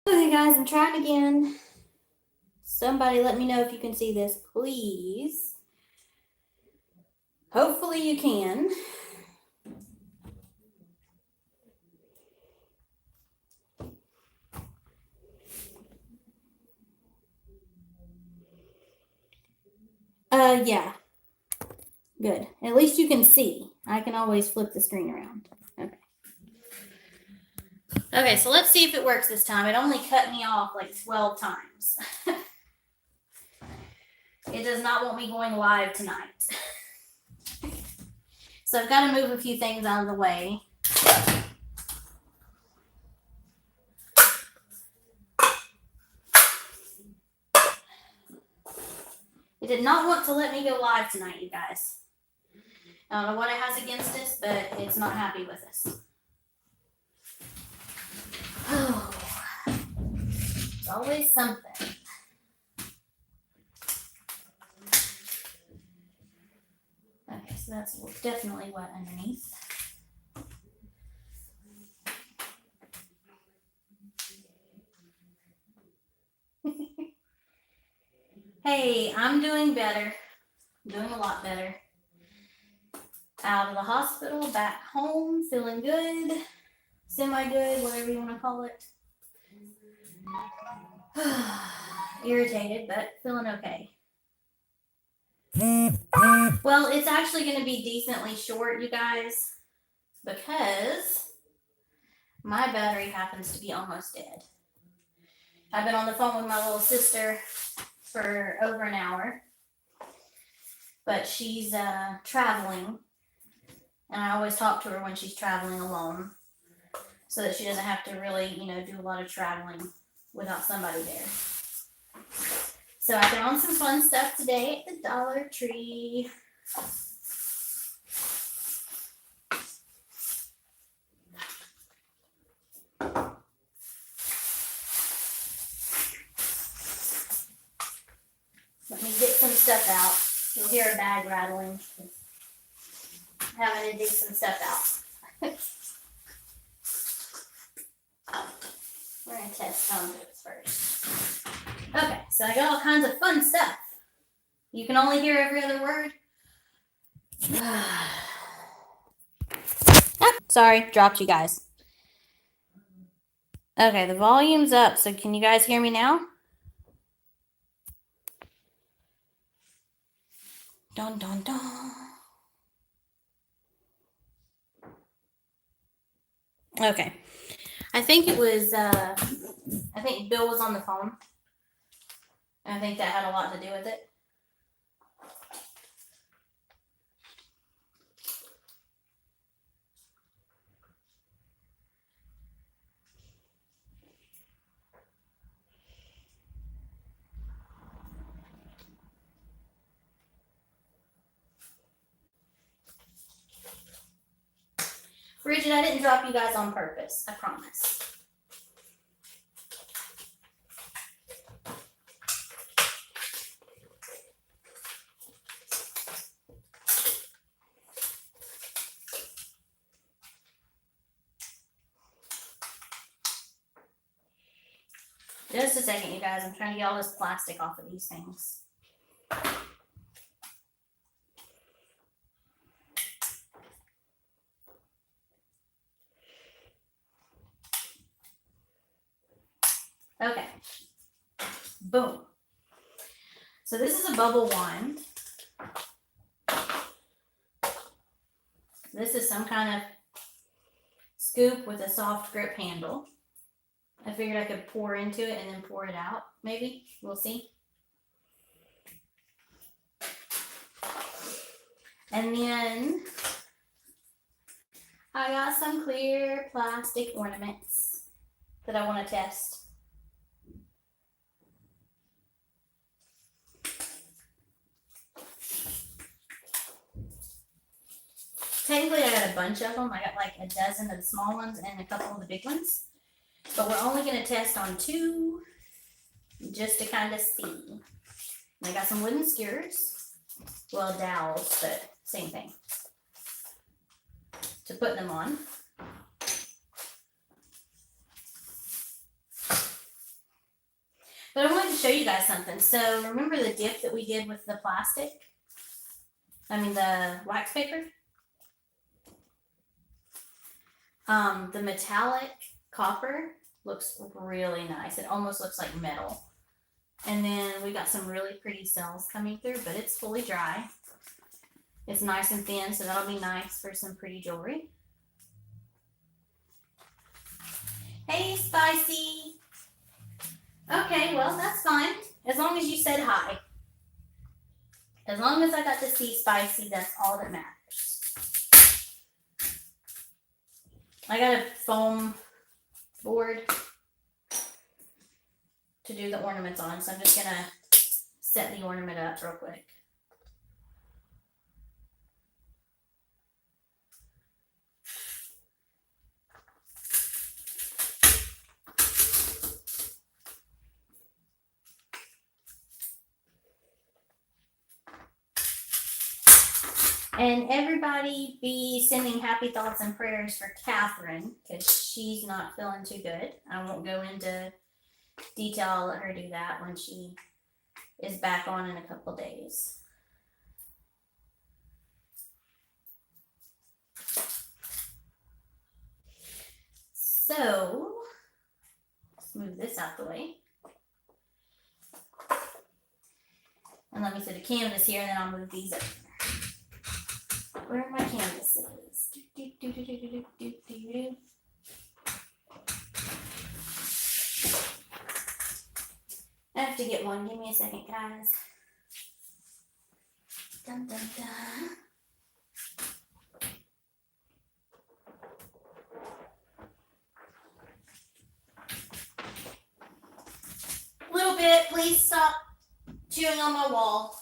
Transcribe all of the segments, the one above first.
Okay guys, I'm trying again. Somebody let me know if you can see this, please. Hopefully you can. Yeah. Good. At least you can see. I can always flip the screen around. Okay. Okay, so let's see if it works this time. It only cut me off like 12 times. It does not want me going live tonight. So I've got to move a few things out of the way. It did not want to let me go live tonight, you guys. I don't know what it has against us, but it's not happy with us. Oh, it's always something. Okay, so that's definitely wet underneath. Hey, I'm doing better. I'm doing a lot better. Out of the hospital, back home, feeling good, semi-good, whatever you want to call it. Irritated, but feeling okay. Well, it's actually going to be decently short, you guys, because my battery happens to be almost dead. I've been on the phone with my little sister for over an hour, but she's traveling, and I always talk to her when she's traveling alone so that she doesn't have to really, do a lot of traveling without somebody there. So I found some fun stuff today at the Dollar Tree. Let me get some stuff out. You'll hear a bag rattling. Having to dig some stuff out. We're going to test conduits first. Okay, so I got all kinds of fun stuff. You can only hear every other word. Sorry, dropped you guys. Okay, the volume's up, so can you guys hear me now? Dun, dun, dun. Okay. I think it was, I think Bill was on the phone. I think that had a lot to do with it. Bridget, I didn't drop you guys on purpose. I promise. Just a second, you guys. I'm trying to get all this plastic off of these things. Okay. Boom. So this is a bubble wand. This is some kind of scoop with a soft grip handle. I figured I could pour into it and then pour it out, maybe. We'll see. And then I got some clear plastic ornaments that I want to test. Technically, I got a bunch of them. I got like a dozen of the small ones and a couple of the big ones. But we're only going to test on 2 just to kind of see. And I got some wooden skewers. Well, dowels, but same thing. To put them on. But I wanted to show you guys something. So remember the gift that we did with the plastic? I mean the wax paper? The metallic copper looks really nice. It almost looks like metal. And then we got some really pretty cells coming through, but it's fully dry. It's nice and thin, so that'll be nice for some pretty jewelry. Hey, Spicy. Okay, well, that's fine. As long as you said hi. As long as I got to see Spicy, that's all that matters. I got a foam board to do the ornaments on, so I'm just gonna set the ornament up real quick. And everybody be sending happy thoughts and prayers for Catherine, because she's not feeling too good. I won't go into detail. I'll let her do that when she is back on in a couple days. So, let's move this out the way. And let me set the canvas here, and then I'll move these up. Where are my canvases? I have to get one. Give me a second, guys. Dun, dun, dun. A little bit. Please stop chewing on my wall.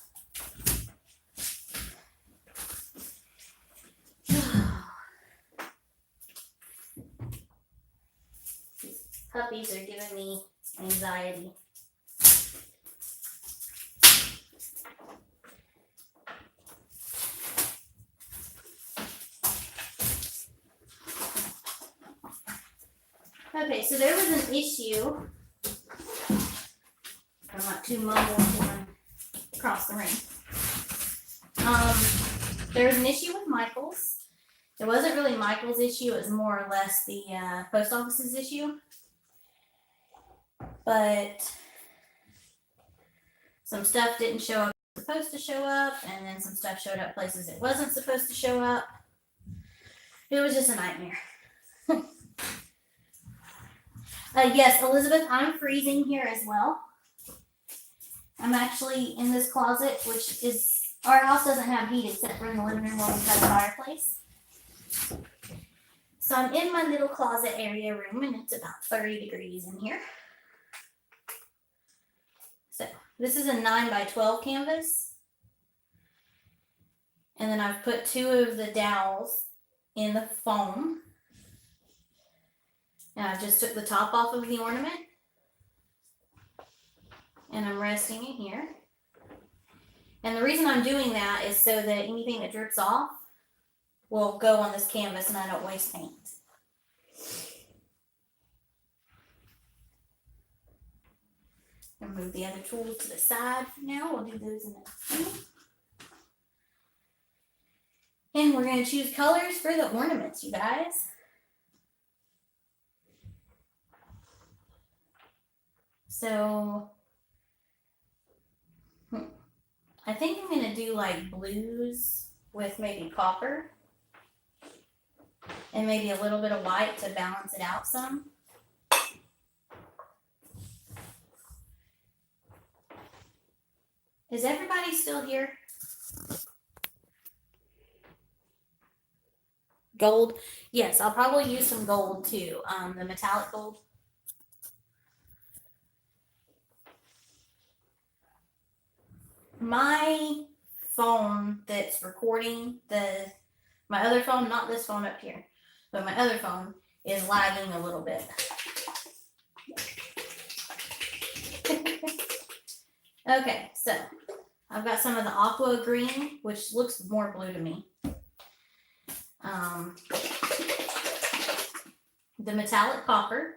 These puppies are giving me anxiety. Okay, so there was an issue. I'm not too mumbled going across the ring. There was an issue with Michael's. It wasn't really Michael's issue. It was more or less the post office's issue. But some stuff didn't show up it was supposed to show up, and then some stuff showed up places it wasn't supposed to show up. It was just a nightmare. Yes, Elizabeth, I'm freezing here as well. I'm actually in this closet, which is, our house doesn't have heat except for in the living room where we've got a fireplace. So I'm in my little closet area room, and it's about 30 degrees in here. So this is a 9x12 canvas. And then I've put 2 of the dowels in the foam. And I just took the top off of the ornament. And I'm resting it here. And the reason I'm doing that is so that anything that drips off will go on this canvas and I don't waste paint. I'll move the other tools to the side for now. We'll do those in a few. And we're going to choose colors for the ornaments, you guys. So I think I'm going to do like blues with maybe copper and maybe a little bit of white to balance it out some. Is everybody still here? Gold? Yes, I'll probably use some gold too. The metallic gold. My phone that's recording my other phone, not this phone up here, but my other phone is lagging a little bit. Okay, so I've got some of the aqua green, which looks more blue to me. The metallic copper.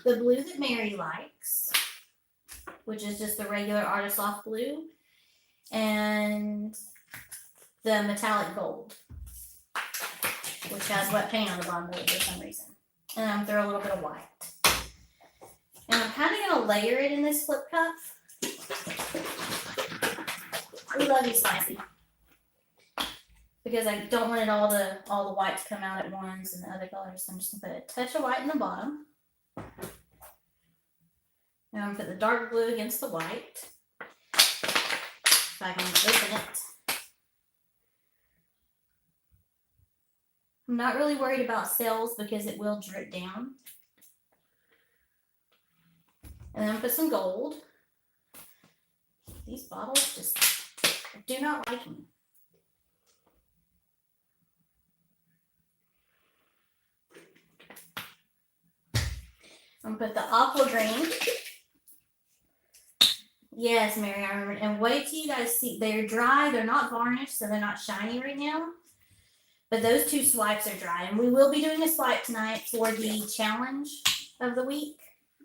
the blue that Mary likes, which is just the regular Artist Loft blue, and the metallic gold, which has wet paint on the bottom of it for some reason. And I'm throw a little bit of white. And I'm kind of going to layer it in this flip cup. We love you, Spicy. Because I don't want it all the white to come out at once and the other colors. So I'm just going to put a touch of white in the bottom. Now I'm going to put the dark blue against the white. If I can open it. I'm not really worried about cells because it will drip down. And then I'm going to put some gold. These bottles just do not like me. I'm going to put the aqua green. Yes, Mary, I remember. And wait till you guys see. They're dry. They're not varnished, so they're not shiny right now. But those two swipes are dry. And we will be doing a swipe tonight for the challenge of the week.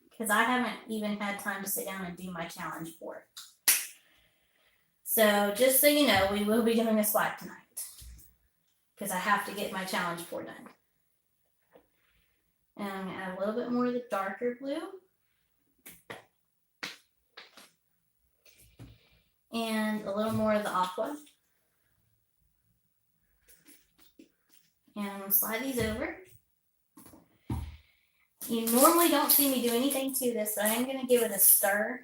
Because I haven't even had time to sit down and do my challenge for it. So just so you know, we will be doing a swipe tonight. Because I have to get my challenge pour done. And I'm going to add a little bit more of the darker blue. And a little more of the aqua. And I'm going to slide these over. You normally don't see me do anything to this, but I am going to give it a stir.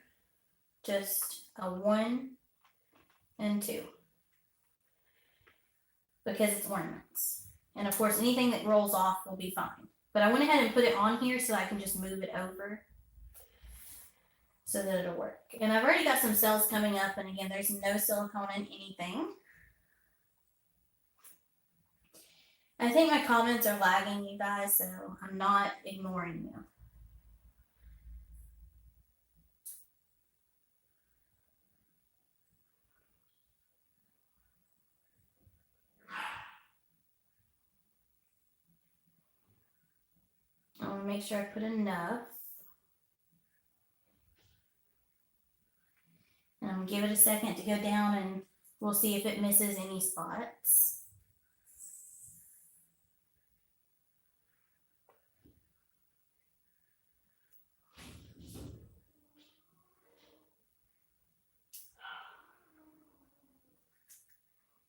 Just a 1 and 2. Because it's ornaments. And of course, anything that rolls off will be fine. But I went ahead and put it on here so I can just move it over. So that it'll work. And I've already got some cells coming up. And again, there's no silicone in anything. I think my comments are lagging, you guys, so I'm not ignoring you. I want to make sure I put enough. And I'm going to give it a second to go down and we'll see if it misses any spots.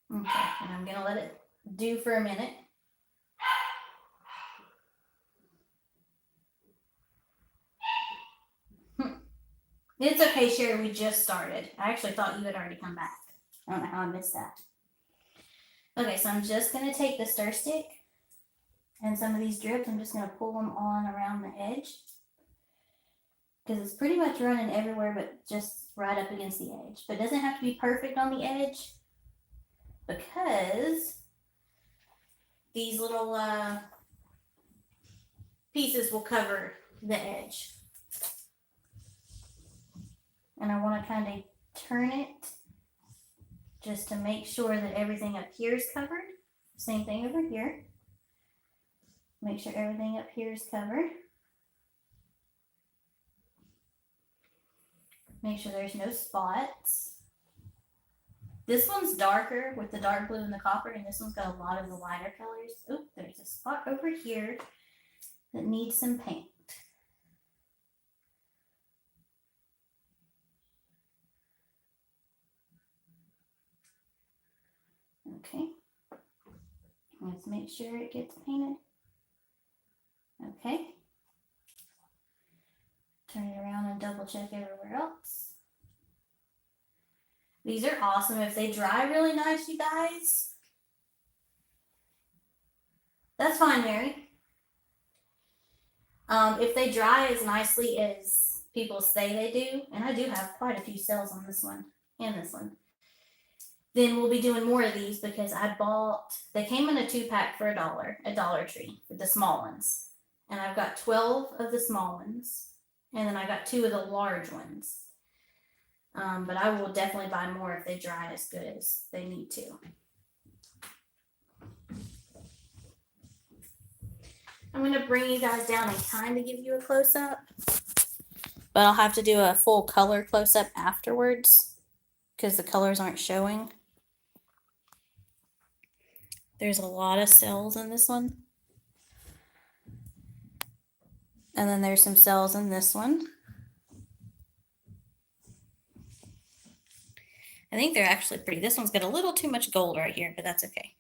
Okay, and I'm going to let it do for a minute. It's okay, Sherry, we just started. I actually thought you had already come back. I don't know how I missed that. Okay, so I'm just going to take the stir stick and some of these drips, I'm just going to pull them on around the edge. Because it's pretty much running everywhere, but just right up against the edge. But it doesn't have to be perfect on the edge. Because these little pieces will cover the edge. And I want to kind of turn it just to make sure that everything up here is covered. Same thing over here. Make sure everything up here is covered. Make sure there's no spots. This one's darker with the dark blue and the copper, and this one's got a lot of the lighter colors. Oh, there's a spot over here that needs some paint. Okay. Let's make sure it gets painted. Okay. Turn it around and double check everywhere else. These are awesome. If they dry really nice, you guys, that's fine, Mary. If they dry as nicely as people say they do, and I do have quite a few cells on this one and this one, then we'll be doing more of these because I bought, they came in a 2-pack for $1 at Dollar Tree, the small ones. And I've got 12 of the small ones. And then I got 2 of the large ones. But I will definitely buy more if they dry as good as they need to. I'm going to bring you guys down and kind of give you a close-up. but I'll have to do a full color close-up afterwards because the colors aren't showing. There's a lot of cells in this one. And then there's some cells in this one. I think they're actually pretty. This one's got a little too much gold right here, but that's okay.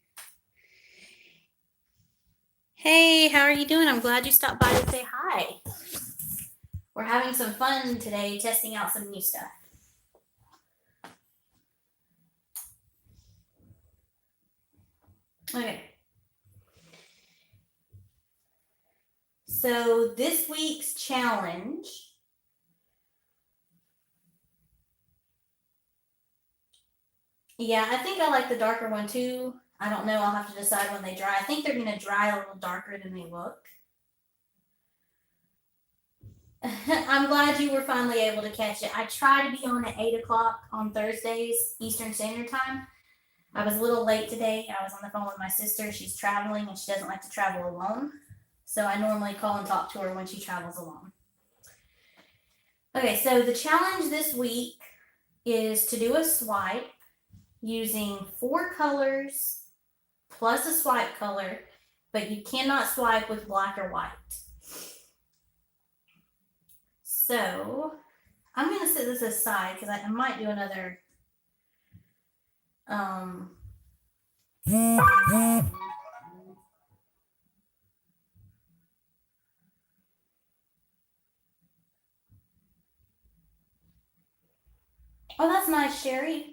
Hey, how are you doing? I'm glad you stopped by to say hi. We're having some fun today, testing out some new stuff. Okay. So this week's challenge I think I like the darker one too. I don't know. I'll have to decide when they dry. I think they're going to dry a little darker than they look. I'm glad you were finally able to catch it. I try to be on at 8 o'clock on Thursdays, Eastern Standard Time. I was a little late today. I was on the phone with my sister. She's traveling and she doesn't like to travel alone. So I normally call and talk to her when she travels alone. Okay, so the challenge this week is to do a swipe using 4 colors plus a swipe color, but you cannot swipe with black or white. So I'm going to set this aside because I might do another oh, that's nice, Sherry.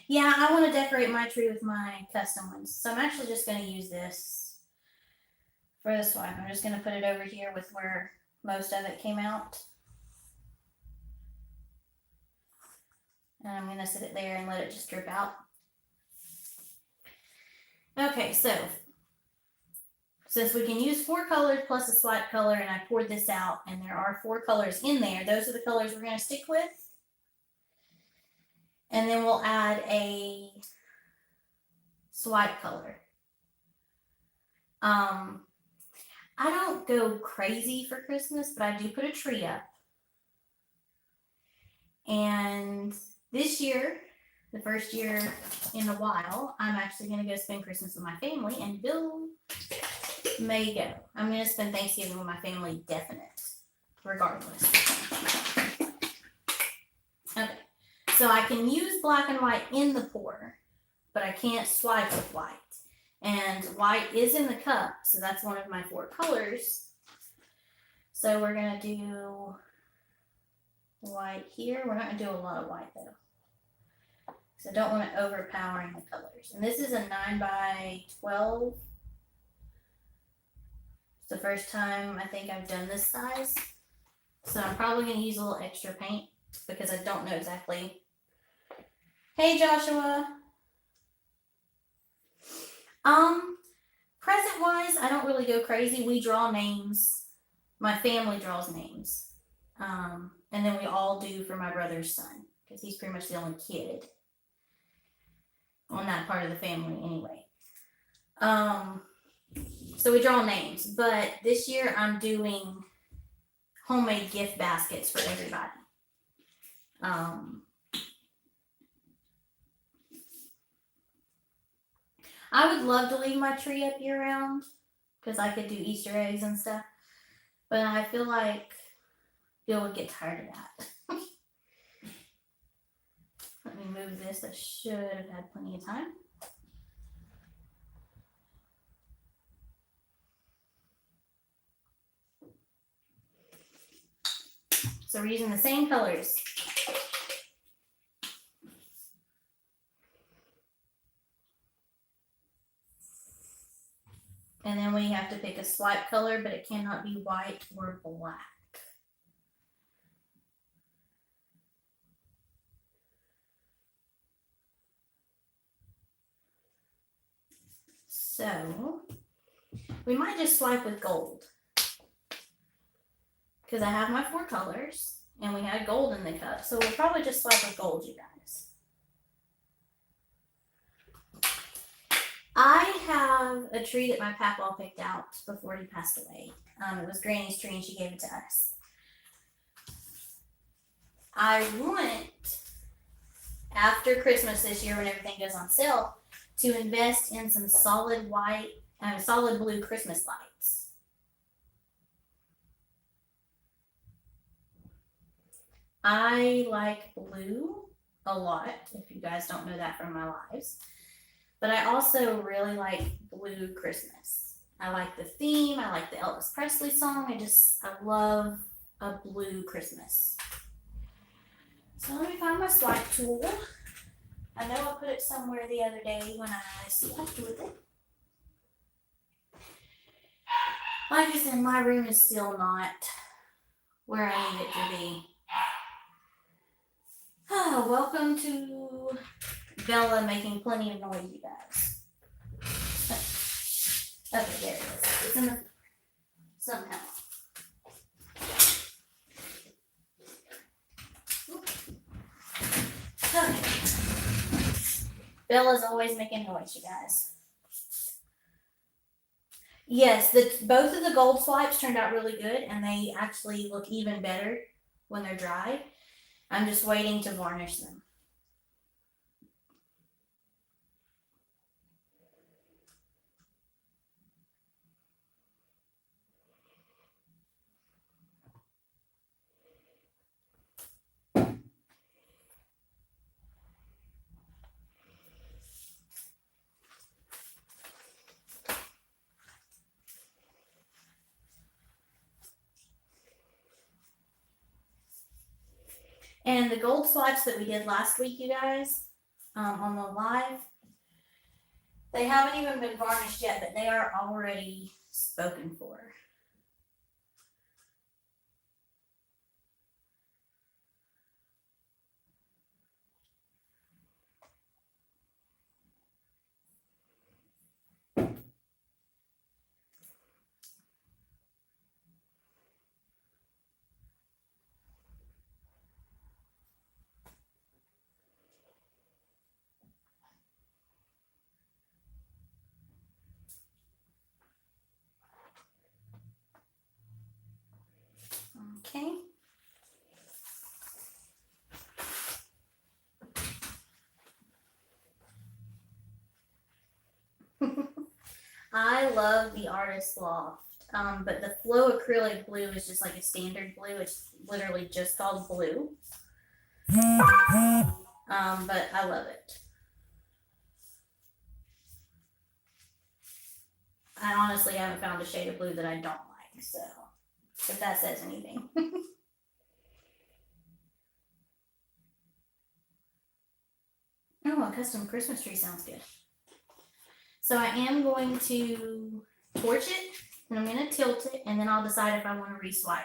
Yeah, I want to decorate my tree with my custom ones. So I'm actually just going to use this for the swipe. I'm just going to put it over here with where most of it came out. And I'm going to sit it there and let it just drip out. Okay, so since we can use 4 colors plus a swipe color, and I poured this out, and there are 4 colors in there, those are the colors we're going to stick with. And then we'll add a swipe color. I don't go crazy for Christmas, but I do put a tree up. And this year, the first year in a while, I'm actually going to go spend Christmas with my family, and Bill may go. I'm going to spend Thanksgiving with my family, definite, regardless. Okay, so I can use black and white in the pour, but I can't swipe with white. And white is in the cup, so that's one of my 4 colors. So we're going to do white here. We're not going to do a lot of white, though, because I don't want it overpowering the colors. And this is a 9x12. It's the first time I think I've done this size. So I'm probably going to use a little extra paint because I don't know exactly. Hey, Joshua. Present-wise, I don't really go crazy. We draw names. My family draws names. And then we all do for my brother's son, because he's pretty much the only kid on that part of the family anyway. So we draw names, but this year I'm doing homemade gift baskets for everybody. I would love to leave my tree up year round because I could do Easter eggs and stuff, but I feel like Bill would get tired of that. Let me move this. I should have had plenty of time. So we're using the same colors. And then we have to pick a swipe color, but it cannot be white or black. So we might just swipe with gold, because I have my 4 colors and we had gold in the cup. So we'll probably just swipe with gold, you guys. I have a tree that my papa picked out before he passed away. It was Granny's tree and she gave it to us. I want, after Christmas this year when everything goes on sale, to invest in some solid white and solid blue Christmas lights. I like blue a lot, if you guys don't know that from my lives. But I also really like blue Christmas. I like the theme. I like the Elvis Presley song. I love a blue Christmas. So let me find my swipe tool. I know I put it somewhere the other day when I swiped with it. Like I said, my room is still not where I need it to be. Oh, welcome to Bella making plenty of noise, you guys. Okay, there it is. It's in the somehow. Okay. Bella's always making noise, you guys. Yes, both of the gold swipes turned out really good, and they actually look even better when they're dry. I'm just waiting to varnish them. And the gold swipes that we did last week, you guys, on the live, they haven't even been varnished yet, but they are already spoken for. Okay. I love the Artist Loft, but the Flow Acrylic Blue is just like a standard blue. It's literally just called blue. But I love it. I honestly haven't found a shade of blue that I don't like, so if that says anything. Oh, a custom Christmas tree sounds good. So I am going to torch it, and I'm going to tilt it, and then I'll decide if I want to re-swipe.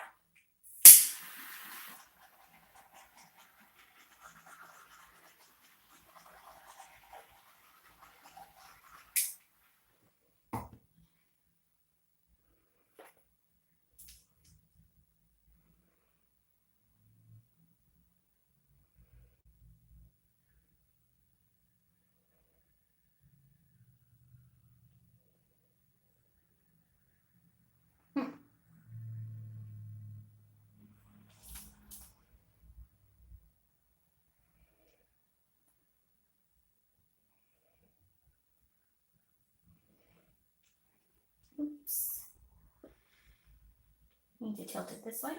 Oops. Need to tilt it this way.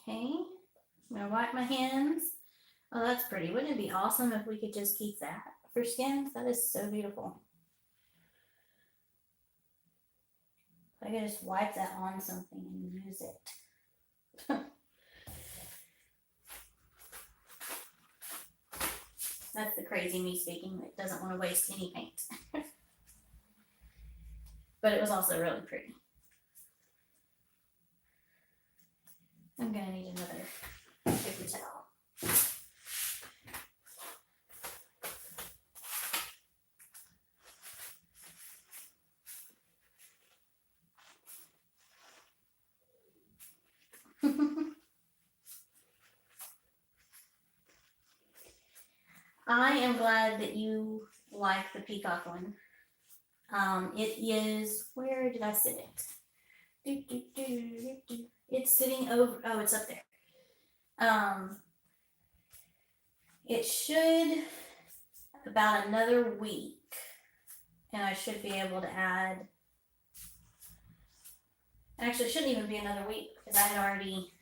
Okay, I'm gonna wipe my hands. Oh, that's pretty. Wouldn't it be awesome if we could just keep that for skins? That is so beautiful. I could just wipe that on something and use it. That's the crazy me speaking that doesn't want to waste any paint. But it was also really pretty. I'm gonna need another paper towel. I am glad that you like the peacock one. It is, where did I sit it? It's sitting over, oh, it's up there. It should, about another week, and I should be able to add, actually it shouldn't even be another week because I had already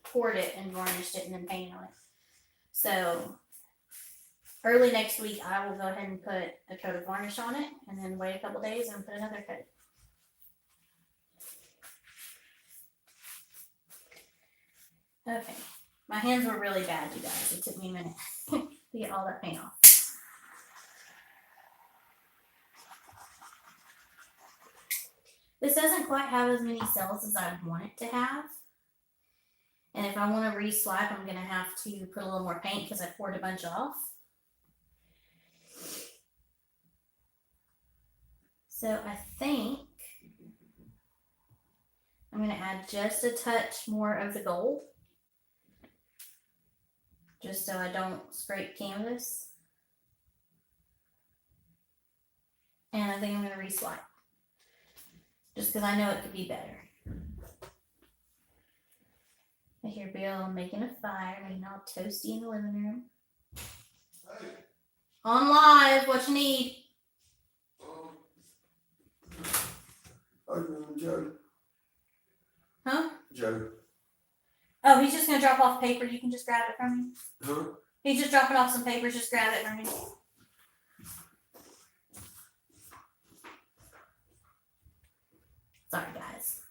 poured it and varnished it and then painted on it. So early next week I will go ahead and put a coat of varnish on it and then wait a couple days and put another coat. Okay, my hands were really bad, you guys. It took me a minute to get all that paint off. This doesn't quite have as many cells as I want it to have. And if I want to re-swipe, I'm going to have to put a little more paint because I poured a bunch off. So I think I'm going to add just a touch more of the gold, just so I don't scrape canvas. And I think I'm going to re-swipe, just because I know it could be better. I hear Bill making a fire, making all toasty in the living room. Hey. On live, what you need? Joe. Huh? Joe. Oh, he's just gonna drop off paper. You can just grab it from me. Huh? He's just dropping off some papers. Just grab it from me. Sorry, guys.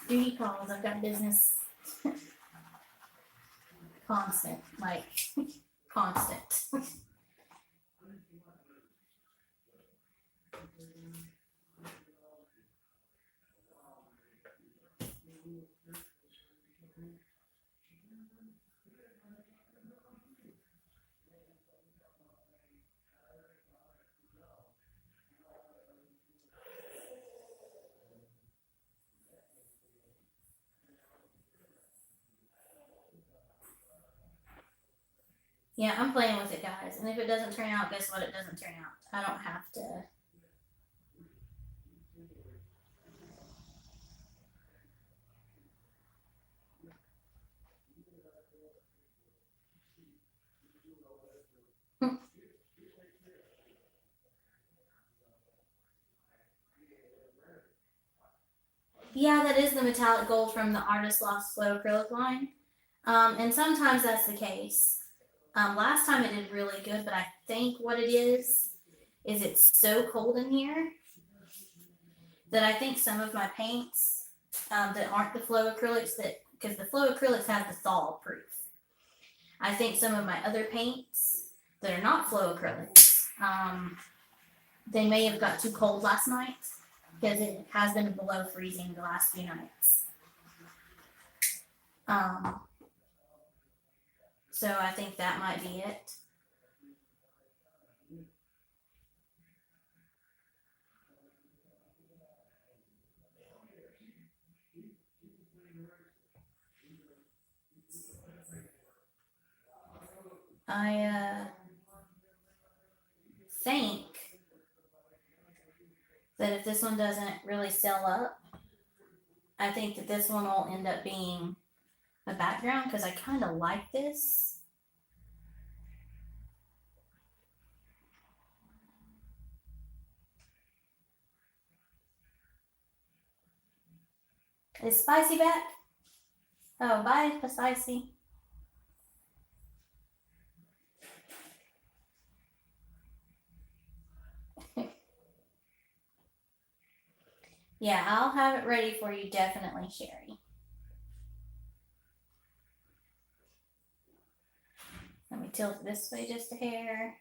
Duty calls. I've got business. Constant, like constant. Yeah, I'm playing with it, guys. And if it doesn't turn out, guess what? It doesn't turn out. I don't have to. Yeah, that is the metallic gold from the Artist Lost Flow acrylic line. And sometimes that's the case. Last time it did really good, but I think what it is it's so cold in here that I think some of my paints that aren't the flow acrylics, because the flow acrylics have the thaw proof. I think some of my other paints that are not flow acrylics, they may have got too cold last night because it has been below freezing the last few nights. So I think that might be it. I think that if this one doesn't really sell up, I think that this one will end up being a background because I kind of like this. Is Spicy back? Oh, bye, Spicy. Yeah, I'll have it ready for you, definitely, Sherry. Let me tilt it this way just a hair.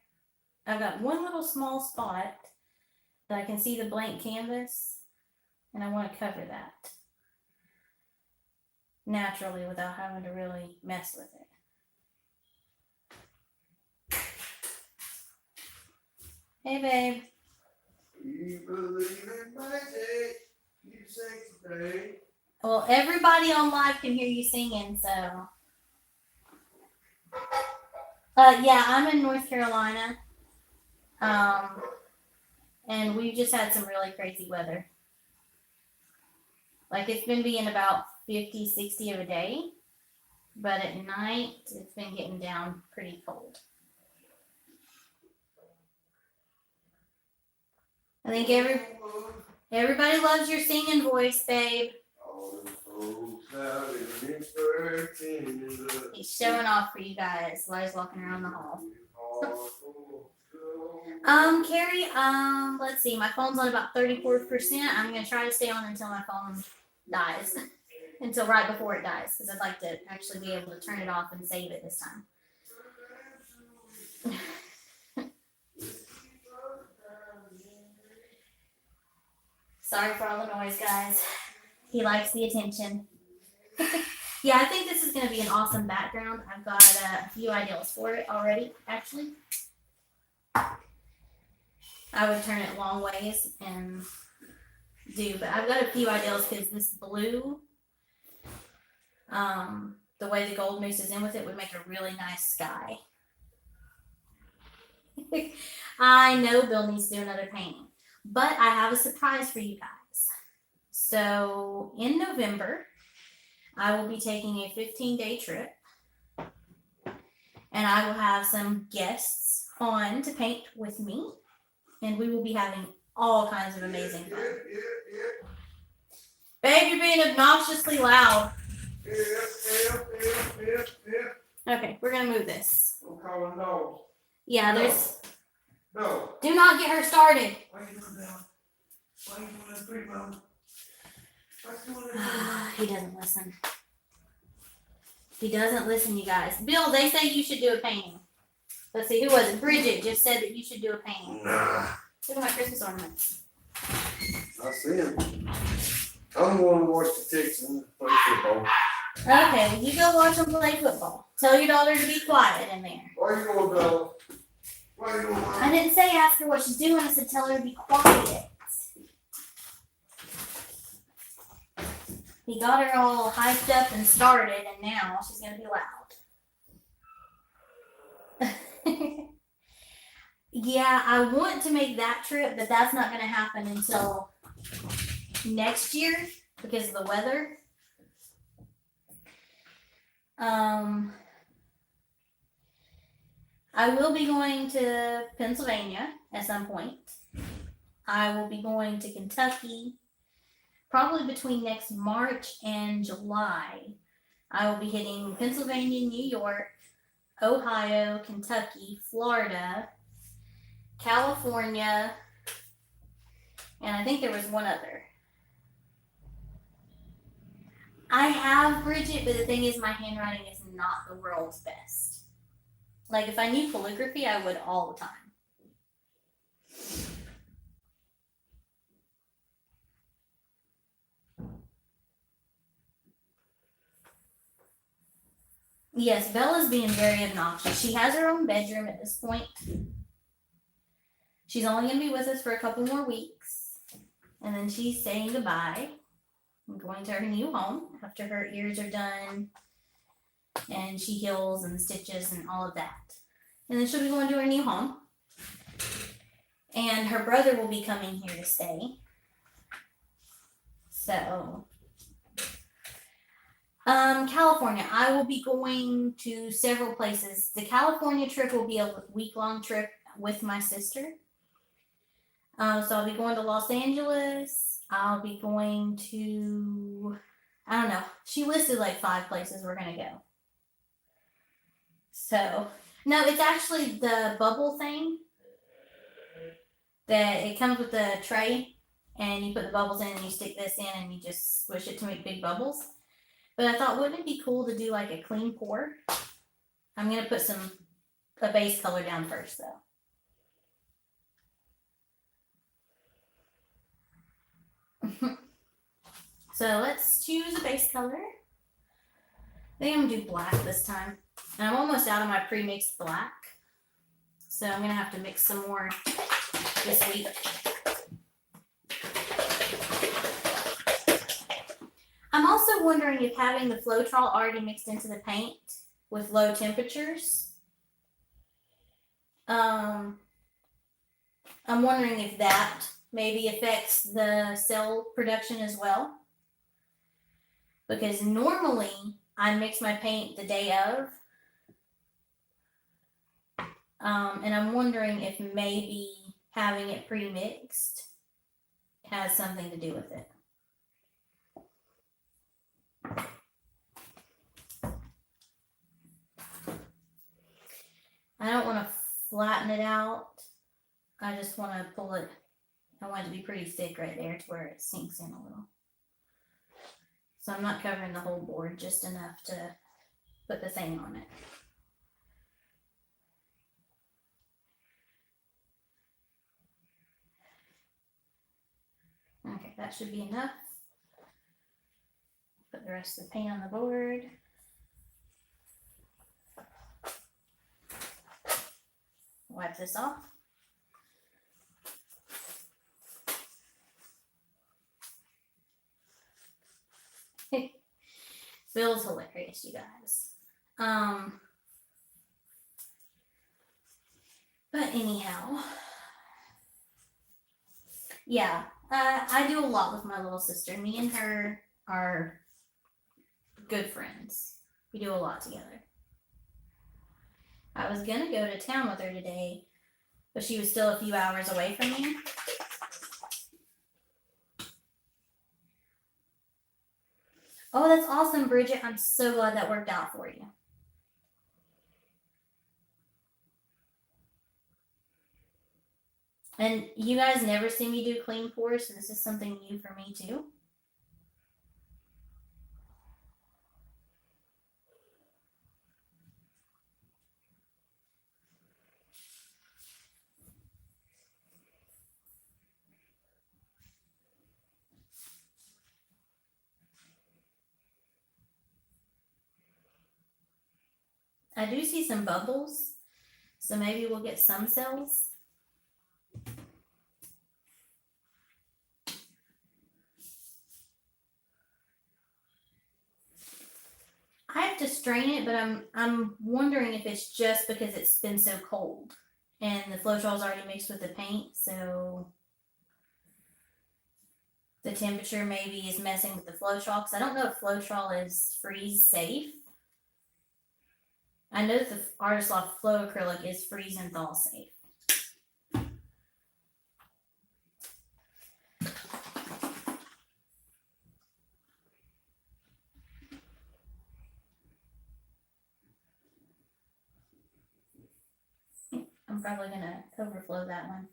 I've got one little small spot that I can see the blank canvas, and I want to cover that naturally without having to really mess with it. Hey, babe. You believe in magic, you sexy babe. Well, everybody on live can hear you singing, so. Yeah, I'm in North Carolina. And we just had some really crazy weather. Like, it's been being about 50, 60 of a day, but at night, it's been getting down pretty cold. I think everybody loves your singing voice, babe. He's showing off for you guys while he's walking around the hall. Carrie, let's see. My phone's on about 34%. I'm going to try to stay on until my phone dies. Until right before it dies. Because I'd like to actually be able to turn it off and save it this time. Sorry for all the noise, guys. He likes the attention. Yeah, I think this is going to be an awesome background. I've got a few ideas for it already, actually. I would turn it long ways and do, but I've got a few ideas because this blue, the way the gold mixes in with it would make a really nice sky. I know Bill needs to do another painting, but I have a surprise for you guys. So in November, I will be taking a 15-day trip, and I will have some guests on to paint with me, and we will be having all kinds of amazing fun. Babe, you're being obnoxiously loud. Okay, we're gonna move this. I'm calling dogs. Yeah, there's. No. Do not get her started. Why are you doing that? Why are you doing that, big mom? Why are you doing that? He doesn't listen. He doesn't listen, you guys. Bill, they say you should do a painting. Let's see, who was it? Bridget just said that you should do a painting. Nah. Look at my Christmas ornaments. I see him. I'm going to watch the Texans play football. Okay, well, you go watch them play football. Tell your daughter to be quiet in there. Where you going, Bella? Where you going? I didn't say ask her what she's doing. I said tell her to be quiet. He got her all hyped up and started, and now she's going to be loud. Yeah, I want to make that trip, but that's not going to happen until next year because of the weather. I will be going to Pennsylvania at some point. I will be going to Kentucky probably between next March and July. I will be hitting Pennsylvania, New York, Ohio, Kentucky, Florida, California, and I think there was one other. I have Bridget, but the thing is my handwriting is not the world's best. Like if I knew calligraphy, I would all the time. Yes, Bella's being very obnoxious. She has her own bedroom at this point. She's only going to be with us for a couple more weeks. And then she's saying goodbye and going to her new home after her ears are done and she heals and stitches and all of that. And then she'll be going to her new home. And her brother will be coming here to stay. So, California. I will be going to several places. The California trip will be a week-long trip with my sister. So I'll be going to Los Angeles. I'll be going to, I don't know. She listed like 5 places we're going to go. So, no, it's actually the bubble thing. That it comes with a tray and you put the bubbles in and you stick this in and you just squish it to make big bubbles. But I thought, wouldn't it be cool to do like a clean pour? I'm going to put a base color down first though. So let's choose a base color. I think I'm gonna do black this time. And I'm almost out of my pre-mixed black. So I'm gonna have to mix some more this week. I'm also wondering if having the Floetrol already mixed into the paint with low temperatures, I'm wondering if that maybe affects the cell production as well. Because normally I mix my paint the day of. And I'm wondering if maybe having it pre-mixed has something to do with it. I don't want to flatten it out. I just want to pull it. I want it to be pretty thick right there to where it sinks in a little. So I'm not covering the whole board, just enough to put the thing on it. Okay, that should be enough. Put the rest of the paint on the board. Wipe this off. Feels hilarious, you guys. But anyhow, yeah, I do a lot with my little sister. Me and her are good friends. We do a lot together. I was gonna go to town with her today, but she was still a few hours away from me. Oh, that's awesome, Bridget. I'm so glad that worked out for you. And you guys never see me do clean pours, so this is something new for me too. I do see some bubbles, so maybe we'll get some cells. I have to strain it, but I'm wondering if it's just because it's been so cold and the Floetrol's already mixed with the paint, so the temperature maybe is messing with the Floetrol, because I don't know if Floetrol is freeze safe. I know that the Artist Loft Flow acrylic is freeze and thaw safe. I'm probably gonna overflow that one.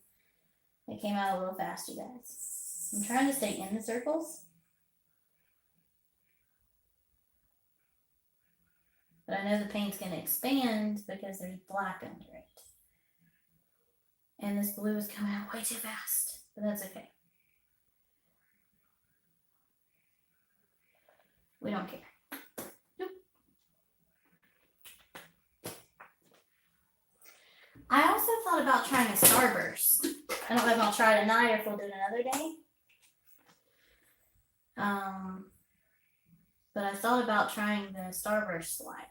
It came out a little fast, you guys. I'm trying to stay in the circles. But I know the paint's gonna expand because there's black under it. And this blue is coming out way too fast, but that's okay. We don't care. Nope. I also thought about trying a starburst. I don't know if I'll try it tonight or if we'll do it another day. But I thought about trying the starburst swipe.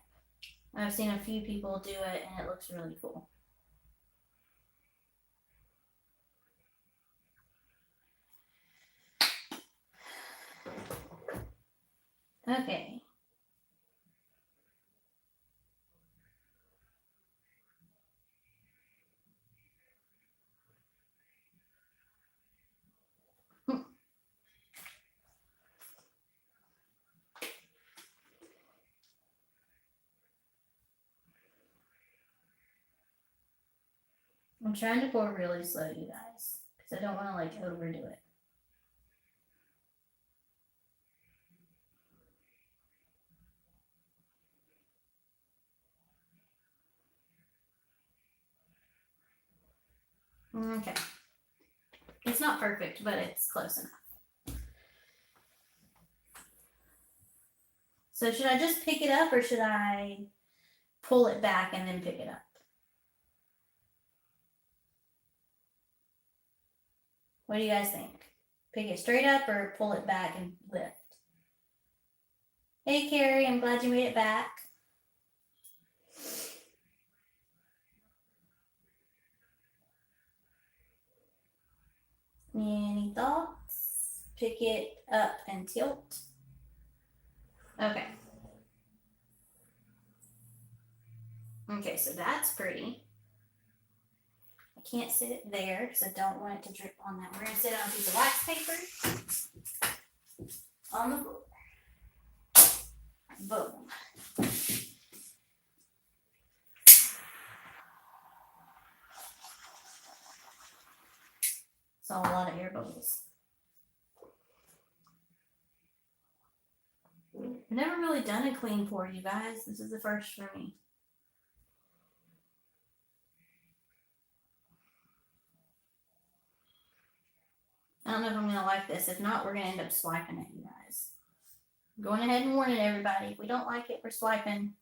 I've seen a few people do it and it looks really cool. Okay. I'm trying to pour really slow, you guys, because I don't want to like overdo it. Okay. It's not perfect, but it's close enough. So should I just pick it up or should I pull it back and then pick it up? What do you guys think? Pick it straight up or pull it back and lift? Hey Carrie, I'm glad you made it back. Any thoughts? Pick it up and tilt. Okay. Okay, so that's pretty. I can't sit it there because I don't want it to drip on that. We're going to sit it on a piece of wax paper on the floor. Boom. Saw a lot of air bubbles. I've never really done a clean pour, you guys. This is the first for me. I don't know if I'm going to like this. If not, we're going to end up swiping it, you guys. I'm going ahead and warning everybody. If we don't like it, we're swiping.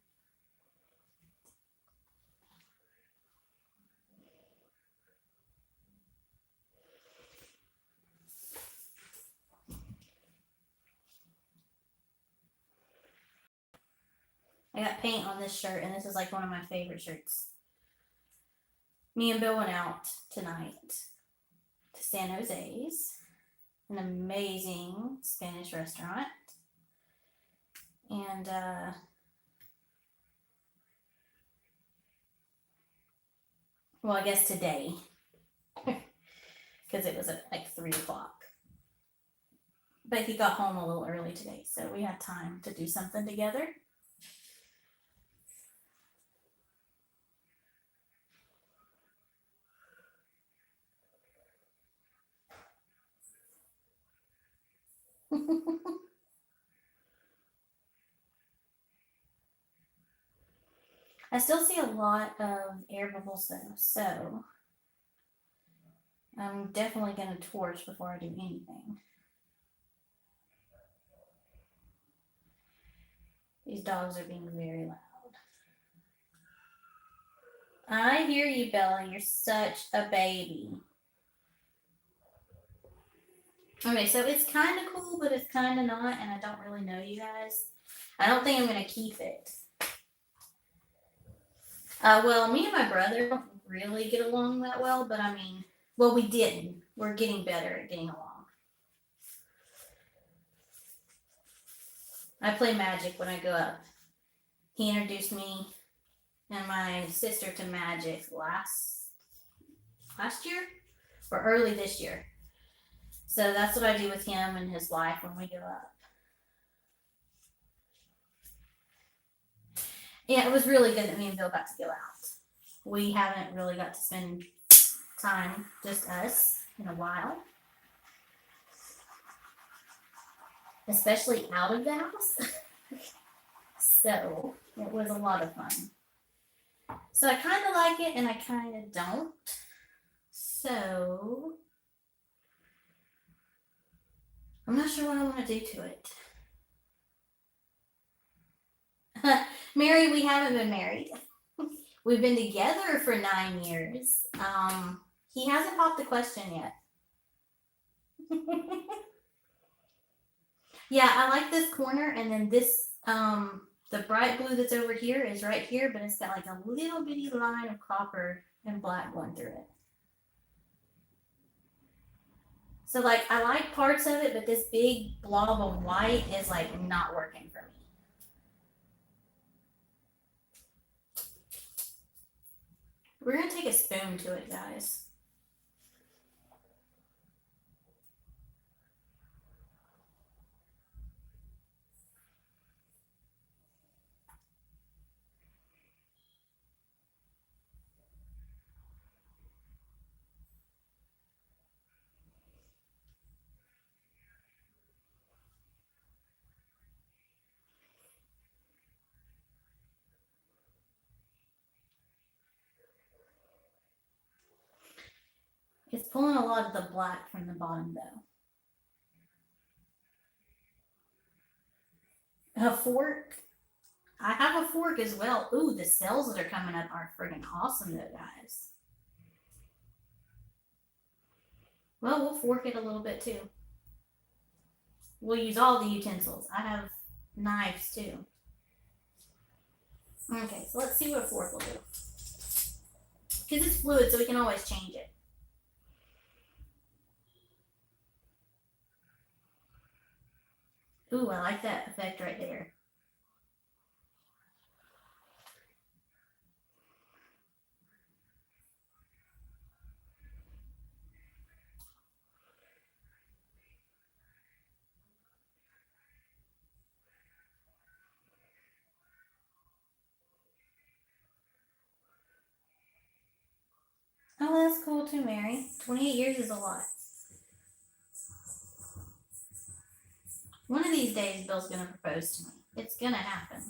I got paint on this shirt, and this is like one of my favorite shirts. Me and Bill went out tonight to San Jose's, an amazing Spanish restaurant. And well, I guess today, because it was at like 3 o'clock. But he got home a little early today, so we had time to do something together. I still see a lot of air bubbles though, so I'm definitely going to torch before I do anything. These dogs are being very loud. I hear you, Bella. You're such a baby. Okay, so it's kind of cool, but it's kind of not, and I don't really know you guys. I don't think I'm going to keep it. Well, me and my brother don't really get along that well, but I mean, well, we didn't. We're getting better at getting along. I play Magic when I go up. He introduced me and my sister to Magic last year or early this year. So that's what I do with him and his wife when we go up. Yeah, it was really good that me and Bill got to go out. We haven't really got to spend time, just us, in a while. Especially out of the house. So it was a lot of fun. So I kind of like it and I kind of don't. So I'm not sure what I want to do to it. Mary, we haven't been married. We've been together for 9 years. He hasn't popped the question yet. Yeah, I like this corner, and then this, the bright blue that's over here is right here, but it's got like a little bitty line of copper and black going through it. So like, I like parts of it, but this big blob of white is like not working for me. We're gonna take a spoon to it, guys. It's pulling a lot of the black from the bottom though. A fork. I have a fork as well. Ooh, the sales that are coming up are friggin' awesome though, guys. Well, we'll fork it a little bit too. We'll use all the utensils. I have knives too. Okay, so let's see what a fork will do. Because it's fluid, so we can always change it. Ooh, I like that effect right there. Oh, that's cool too, Mary. 28 years is a lot. One of these days, Bill's gonna propose to me. It's gonna happen.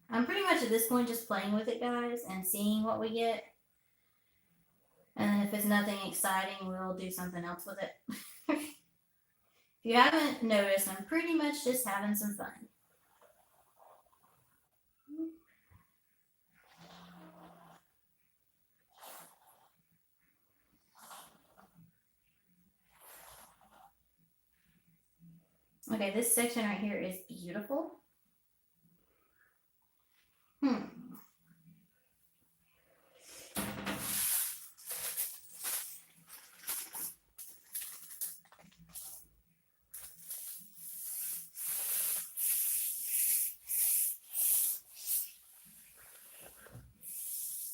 I'm pretty much at this point just playing with it, guys, and seeing what we get. And then if it's nothing exciting, we'll do something else with it. If you haven't noticed, I'm pretty much just having some fun. Okay, this section right here is beautiful.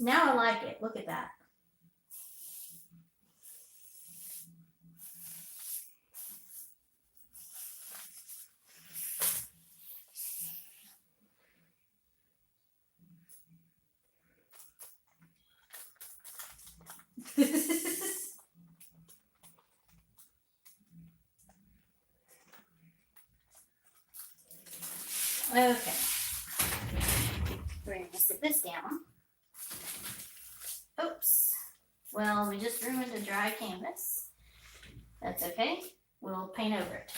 Now I like it. Look at that. Okay. We're going to sit this down. Oops. Well, we just ruined a dry canvas. That's okay. We'll paint over it.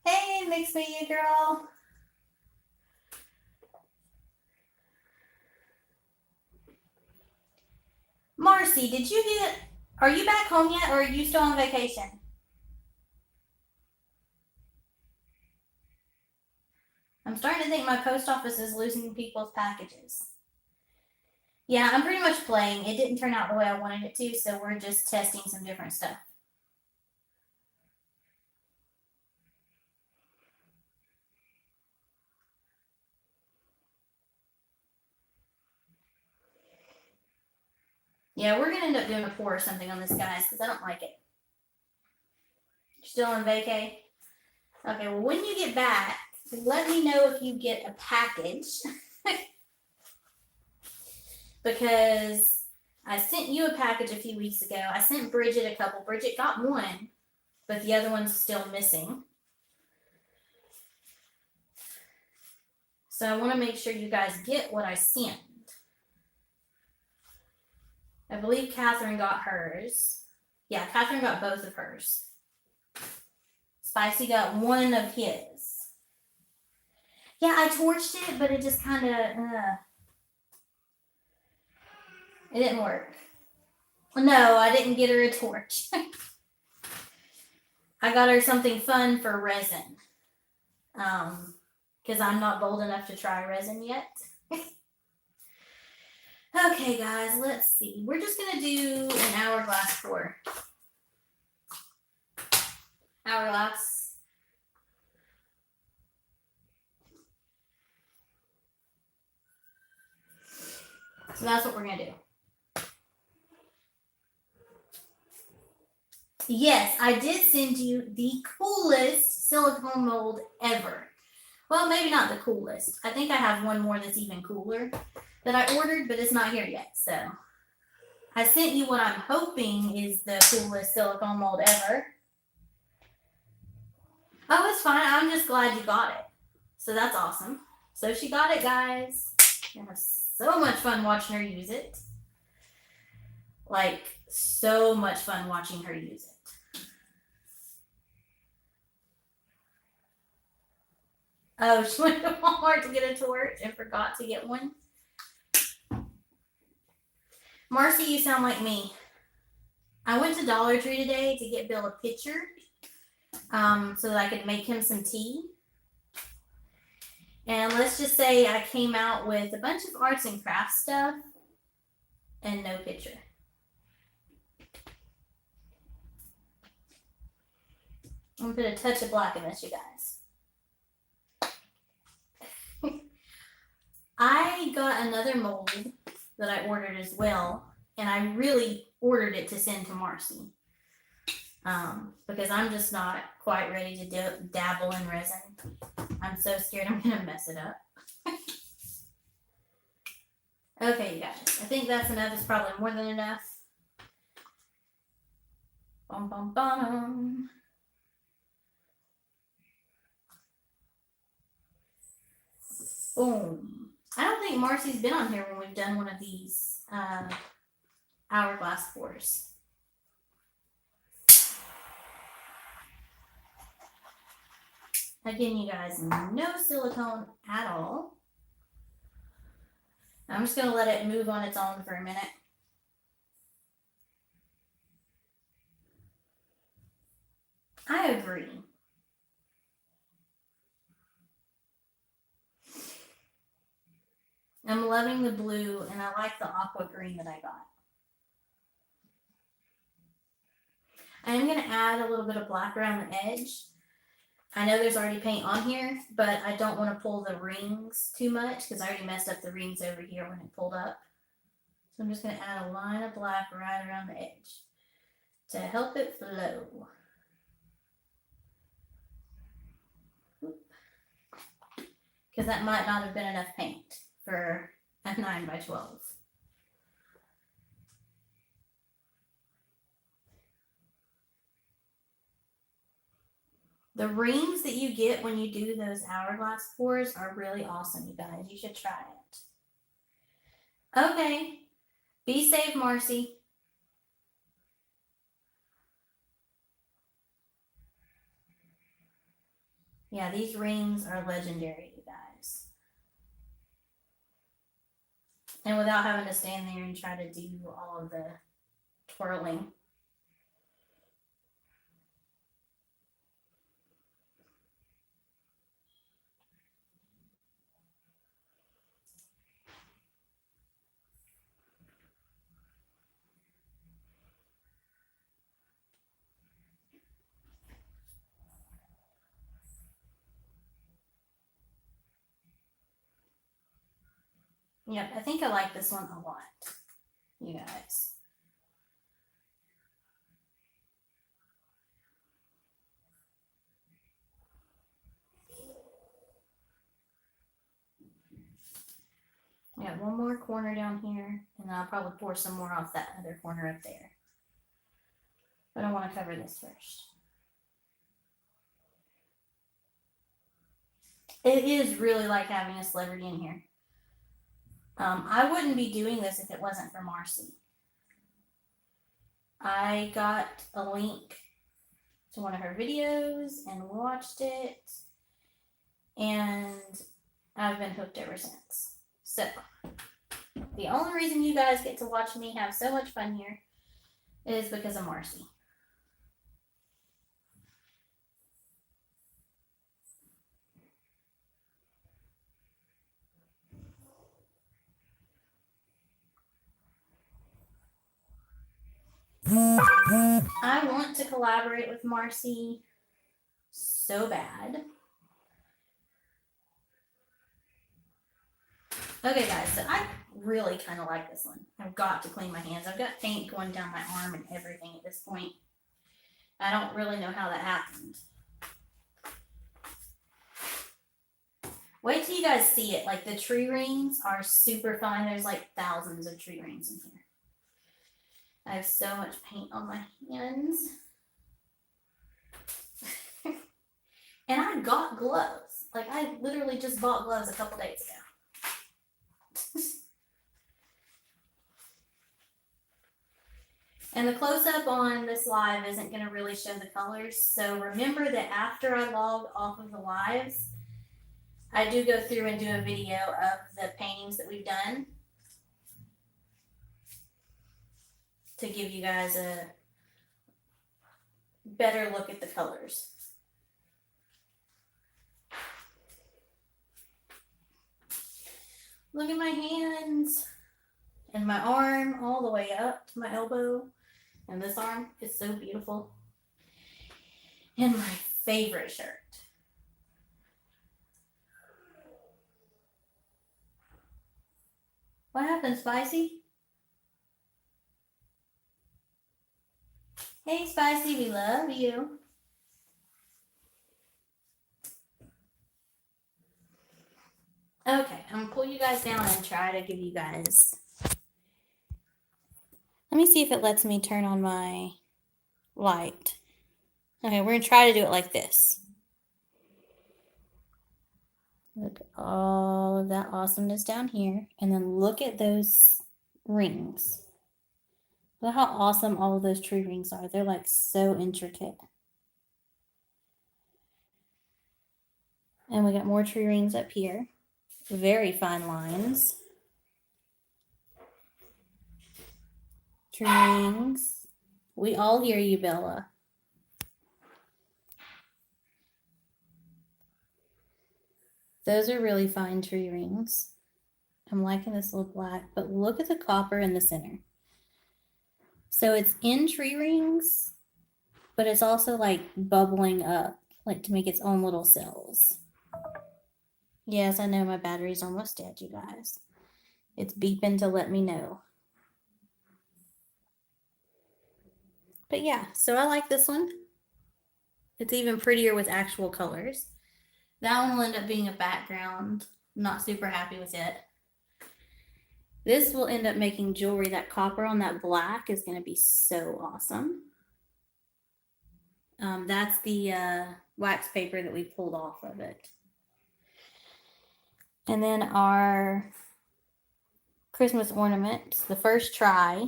Hey, mixed media girl. Marcy, are you back home yet or are you still on vacation? I'm starting to think my post office is losing people's packages. Yeah, I'm pretty much playing. It didn't turn out the way I wanted it to, so we're just testing some different stuff. Yeah, we're gonna end up doing a pour or something on this, guys, because I don't like it. You're still on vacay? Okay, well, when you get back, let me know if you get a package. Because I sent you a package a few weeks ago. I sent Bridget a couple. Bridget got one, but the other one's still missing. So I want to make sure you guys get what I sent. I believe Catherine got hers. Yeah, Catherine got both of hers. Spicy got one of his. Yeah, I torched it, but it just kind of, it didn't work. No, I didn't get her a torch. I got her something fun for resin. Because I'm not bold enough to try resin yet. Okay, guys, let's see. We're just going to do an hourglass pour. Hourglass. So that's what we're going to do. Yes, I did send you the coolest silicone mold ever. Well, maybe not the coolest. I think I have one more that's even cooler that I ordered, but it's not here yet. So I sent you what I'm hoping is the coolest silicone mold ever. Oh, it's fine. I'm just glad you got it. So that's awesome. So she got it, guys. I have so much fun watching her use it. Like, so much fun watching her use it. Oh, she went to Walmart to get a torch and forgot to get one. Marcy, you sound like me. I went to Dollar Tree today to get Bill a pitcher so that I could make him some tea. And let's just say I came out with a bunch of arts and crafts stuff and no pitcher. I'm gonna put a touch of black in this, you guys. I got another mold that I ordered as well, and I really ordered it to send to Marcy because I'm just not quite ready to dabble in resin. I'm so scared I'm gonna mess it up. Okay, you guys, I think that's enough. It's probably more than enough. Bum, bum, bum. Boom. I don't think Marcy's been on here when we've done one of these hourglass pours. Again, you guys, no silicone at all. I'm just going to let it move on its own for a minute. I agree. I'm loving the blue, and I like the aqua green that I got. I am going to add a little bit of black around the edge. I know there's already paint on here, but I don't want to pull the rings too much because I already messed up the rings over here when it pulled up. So I'm just going to add a line of black right around the edge to help it flow. Because that might not have been enough paint for a 9x12. The rings that you get when you do those hourglass pours are really awesome, you guys. You should try it. Okay. Be safe, Marcy. Yeah, these rings are legendary, you guys. And without having to stand there and try to do all of the twirling. Yep, I think I like this one a lot, you guys. I got one more corner down here, and then I'll probably pour some more off that other corner up there. But I want to cover this first. It is really like having a celebrity in here. I wouldn't be doing this if it wasn't for Marcy. I got a link to one of her videos and watched it, and I've been hooked ever since. So, the only reason you guys get to watch me have so much fun here is because of Marcy. I want to collaborate with Marcy so bad. Okay, guys, so I really kind of like this one. I've got to clean my hands. I've got paint going down my arm and everything at this point. I don't really know how that happened. Wait till you guys see it. Like, the tree rings are super fun. There's like thousands of tree rings in here. I have so much paint on my hands. And I got gloves. Like, I literally just bought gloves a couple days ago. And the close-up on this live isn't going to really show the colors. So remember that after I log off of the lives, I do go through and do a video of the paintings that we've done to give you guys a better look at the colors. Look at my hands and my arm all the way up to my elbow. And this arm is so beautiful. And my favorite shirt. What happened, Spicy? Hey, Spicy, we love you. Okay, I'm gonna pull you guys down and try to give you guys. Let me see if it lets me turn on my light. Okay, we're gonna try to do it like this. Look at all of that awesomeness down here, and then look at those rings. Look how awesome all of those tree rings are. They're like so intricate. And we got more tree rings up here. Very fine lines. Tree rings. We all hear you, Bella. Those are really fine tree rings. I'm liking this little black, but look at the copper in the center. So it's in tree rings, but it's also like bubbling up, like to make its own little cells. Yes, I know my battery's almost dead, you guys. It's beeping to let me know. But yeah, so I like this one. It's even prettier with actual colors. That one will end up being a background. I'm not super happy with it. This will end up making jewelry. That copper on that black is going to be so awesome. That's the wax paper that we pulled off of it. And then our Christmas ornaments, the first try.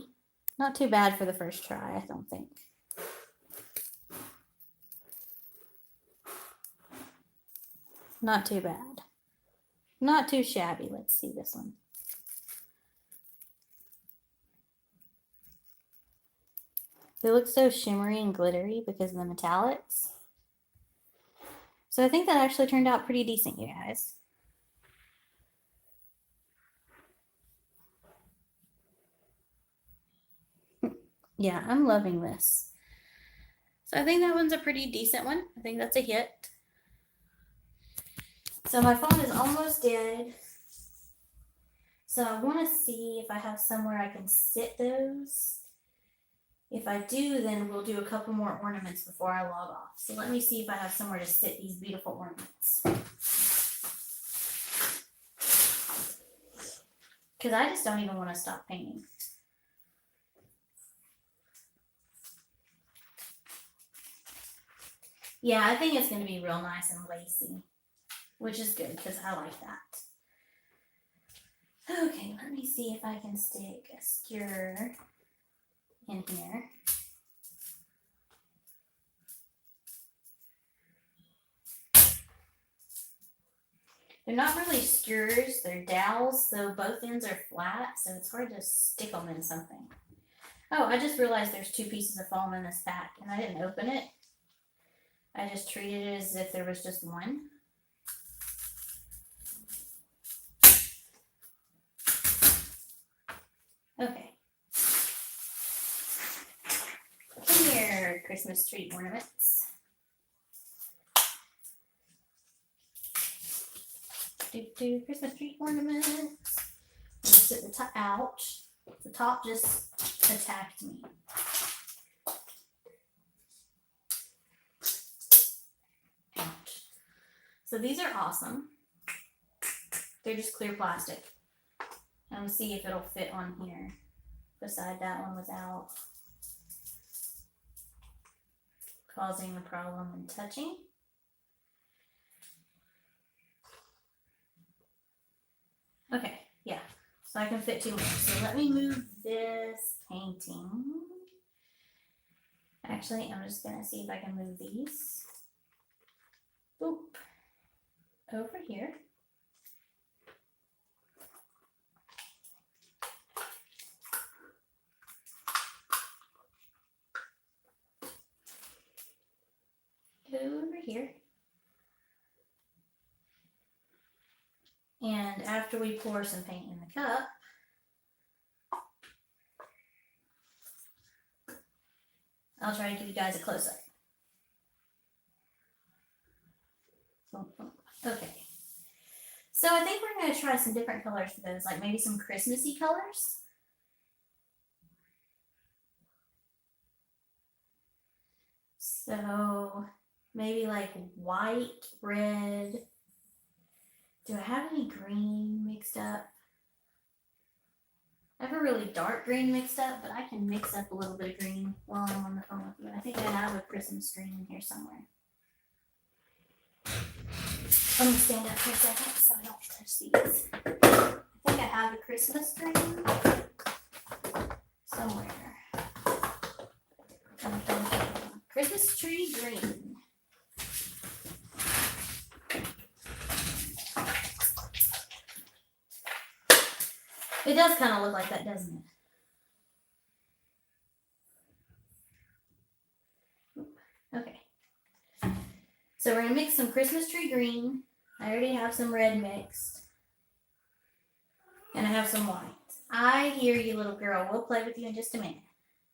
Not too bad for the first try, I don't think. Not too bad. Not too shabby. Let's see this one. They look so shimmery and glittery because of the metallics. So I think that actually turned out pretty decent, you guys. Yeah, I'm loving this. So I think that one's a pretty decent one. I think that's a hit. So my phone is almost dead. So I want to see if I have somewhere I can sit those. If I do, then we'll do a couple more ornaments before I log off. So let me see if I have somewhere to sit these beautiful ornaments. Because I just don't even want to stop painting. Yeah, I think it's going to be real nice and lacy, which is good because I like that. Okay, let me see if I can stick a skewer in here. They're not really skewers, they're dowels, so both ends are flat, so it's hard to stick them in something. Oh, I just realized there's 2 pieces of foam in this pack, and I didn't open it. I just treated it as if there was just one. Okay. Come here, Christmas tree ornaments. Do Christmas tree ornaments. I'm gonna sit the top. Ouch! The top just attacked me. Ouch! So these are awesome. They're just clear plastic. I'm gonna see if it'll fit on here. beside that one without causing a problem in touching. Okay, yeah, so I can fit 2 more. So let me move this painting. Actually, I'm just gonna see if I can move these. Oop, over here. Over here. And after we pour some paint in the cup, I'll try to give you guys a close-up. Okay. So I think we're going to try some different colors for those, like maybe some Christmassy colors. So maybe like white, red. Do I have any green mixed up? I have a really dark green mixed up, but I can mix up a little bit of green while I'm on the phone with you. I think I have a Christmas green in here somewhere. Let me stand up for a second so I don't touch these. I think I have a Christmas green somewhere. Christmas tree green. It does kind of look like that, doesn't it? Okay. So we're going to mix some Christmas tree green. I already have some red mixed. And I have some white. I hear you, little girl. We'll play with you in just a minute.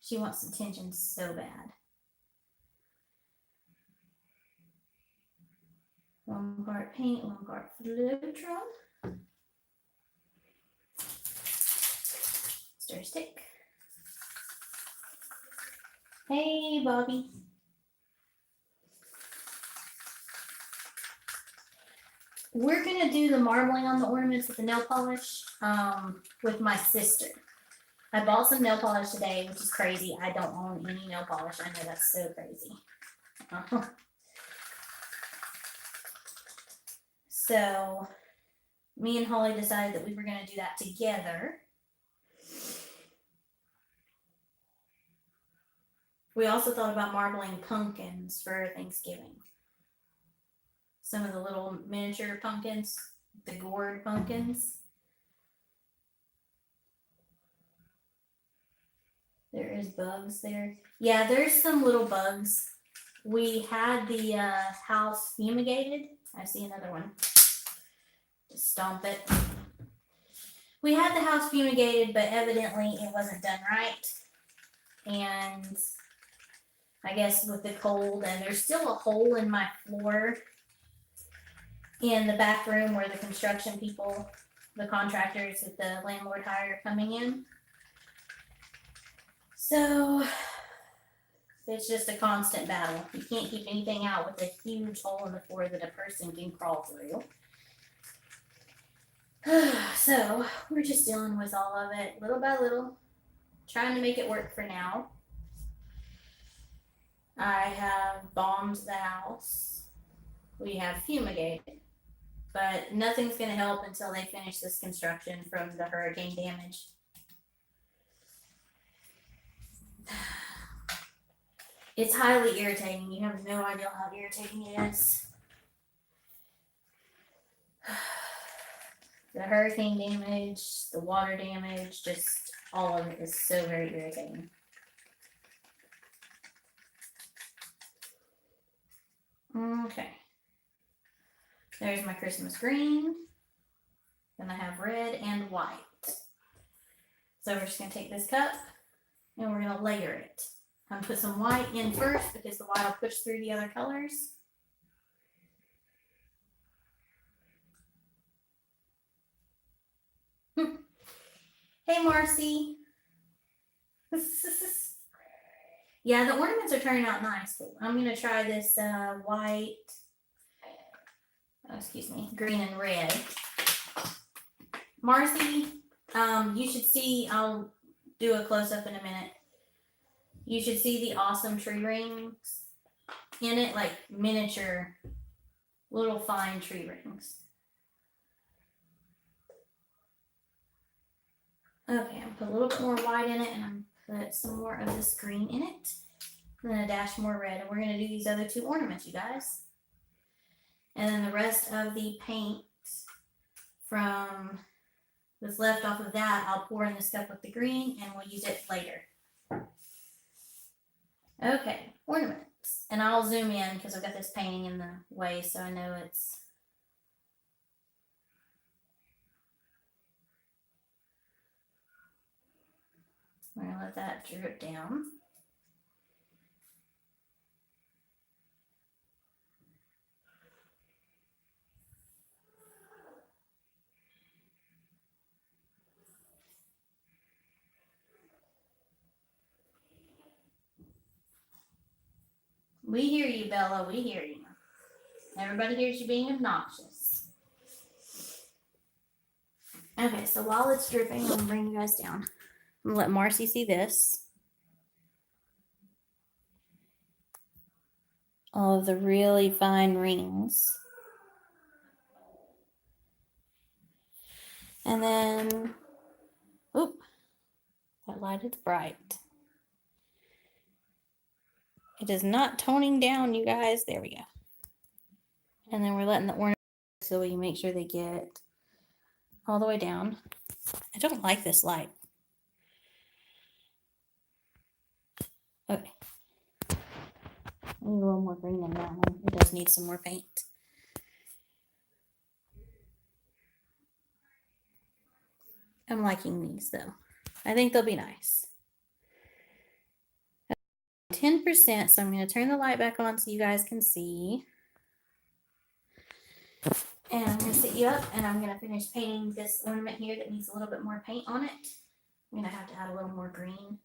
She wants attention so bad. 1 part paint, 1 part Floetron. Stir stick. Hey, Bobby. We're gonna do the marbling on the ornaments with the nail polish with my sister. I bought some nail polish today, which is crazy. I don't own any nail polish. I know that's so crazy. So me and Holly decided that we were gonna do that together. We also thought about marbling pumpkins for Thanksgiving. Some of the little miniature pumpkins, the gourd pumpkins. There is bugs there. Yeah, there's some little bugs. We had the house fumigated. I see another one. Just stomp it. We had the house fumigated, but evidently it wasn't done right. And I guess with the cold, and there's still a hole in my floor in the back room where the construction people, the contractors that the landlord hired are coming in. So it's just a constant battle. You can't keep anything out with a huge hole in the floor that a person can crawl through. So we're just dealing with all of it little by little, trying to make it work for now. I have bombed the house. We have fumigated, but nothing's going to help until they finish this construction from the hurricane damage. It's highly irritating. You have no idea how irritating it is. The hurricane damage, the water damage, just all of it is so very irritating. Okay. There's my Christmas green. Then I have red and white. So we're just going to take this cup and we're going to layer it. I'm going to put some white in first because the white will push through the other colors. Hey, Marcy. Yeah, the ornaments are turning out nice. But I'm going to try this white, green and red. Marcy, you should see, I'll do a close-up in a minute. You should see the awesome tree rings in it, like miniature, little fine tree rings. Okay, I'm put a little bit more white in it, and I'm put some more of this green in it, and then a dash more red. And we're gonna do these other 2 ornaments, you guys. And then the rest of the paint from that's left off of that, I'll pour in this cup with the green, and we'll use it later. Okay, ornaments. And I'll zoom in because I've got this painting in the way, so I know it's. We're gonna let that drip down. We hear you, Bella. We hear you. Everybody hears you being obnoxious. Okay, so while it's dripping, I'm gonna bring you guys down. I'm gonna let Marcy see this. All of the really fine rings. And then, oop, that light is bright. It is not toning down, you guys. There we go. And then we're letting the ornament so we can make sure they get all the way down. I don't like this light. Okay. I need a little more green than that one. It does need some more paint. I'm liking these though. I think they'll be nice. 10%, so I'm going to turn the light back on so you guys can see. And I'm going to sit you up, and I'm going to finish painting this ornament here that needs a little bit more paint on it. I'm going to have to add a little more green.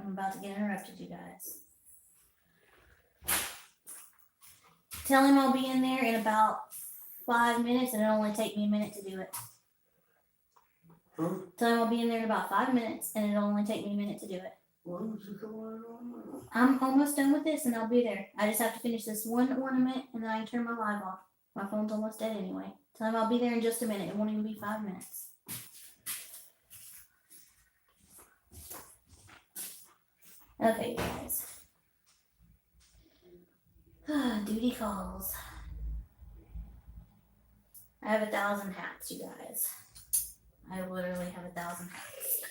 I'm about to get interrupted, you guys. Tell him I'll be in there in about 5 minutes, and it'll only take me a minute to do it. Huh? Tell him I'll be in there in about 5 minutes, and it'll only take me a minute to do it. Why don't you come on? I'm almost done with this, and I'll be there. I just have to finish this one ornament, and then I can turn my live off. My phone's almost dead anyway. Tell him I'll be there in just a minute. It won't even be 5 minutes. Okay, guys. Duty calls. I have 1,000 hats, you guys. I literally have 1,000 hats.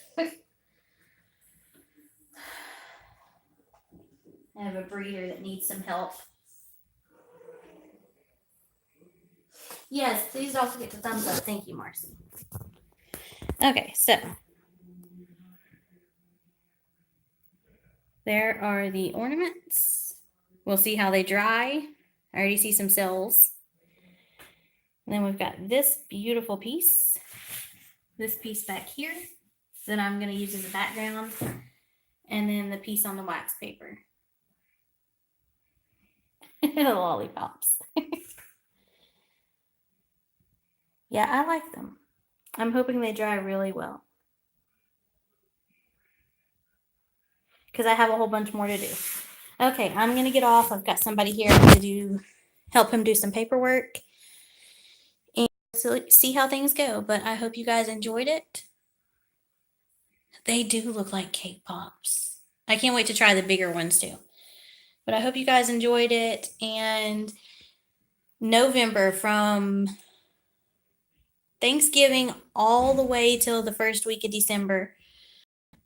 I have a breeder that needs some help. Yes, please don't forget to thumbs up. Thank you, Marcy. Okay, so there are the ornaments. We'll see how they dry. I already see some cells. And then we've got this beautiful piece. This piece back here that I'm going to use as a background. And then the piece on the wax paper. The lollipops. Yeah, I like them. I'm hoping they dry really well. Because I have a whole bunch more to do. Okay, I'm going to get off. I've got somebody here to help him do some paperwork. And see how things go. But I hope you guys enjoyed it. They do look like cake pops. I can't wait to try the bigger ones too. But I hope you guys enjoyed it. And November, from Thanksgiving all the way till the first week of December,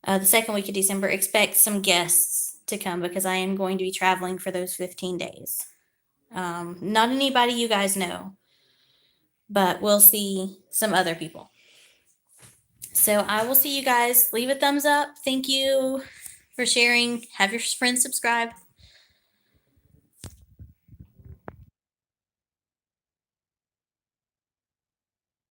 the second week of December, expect some guests to come because I am going to be traveling for those 15 days. Not anybody you guys know, but we'll see some other people. So I will see you guys. Leave a thumbs up. Thank you for sharing. Have your friends subscribe.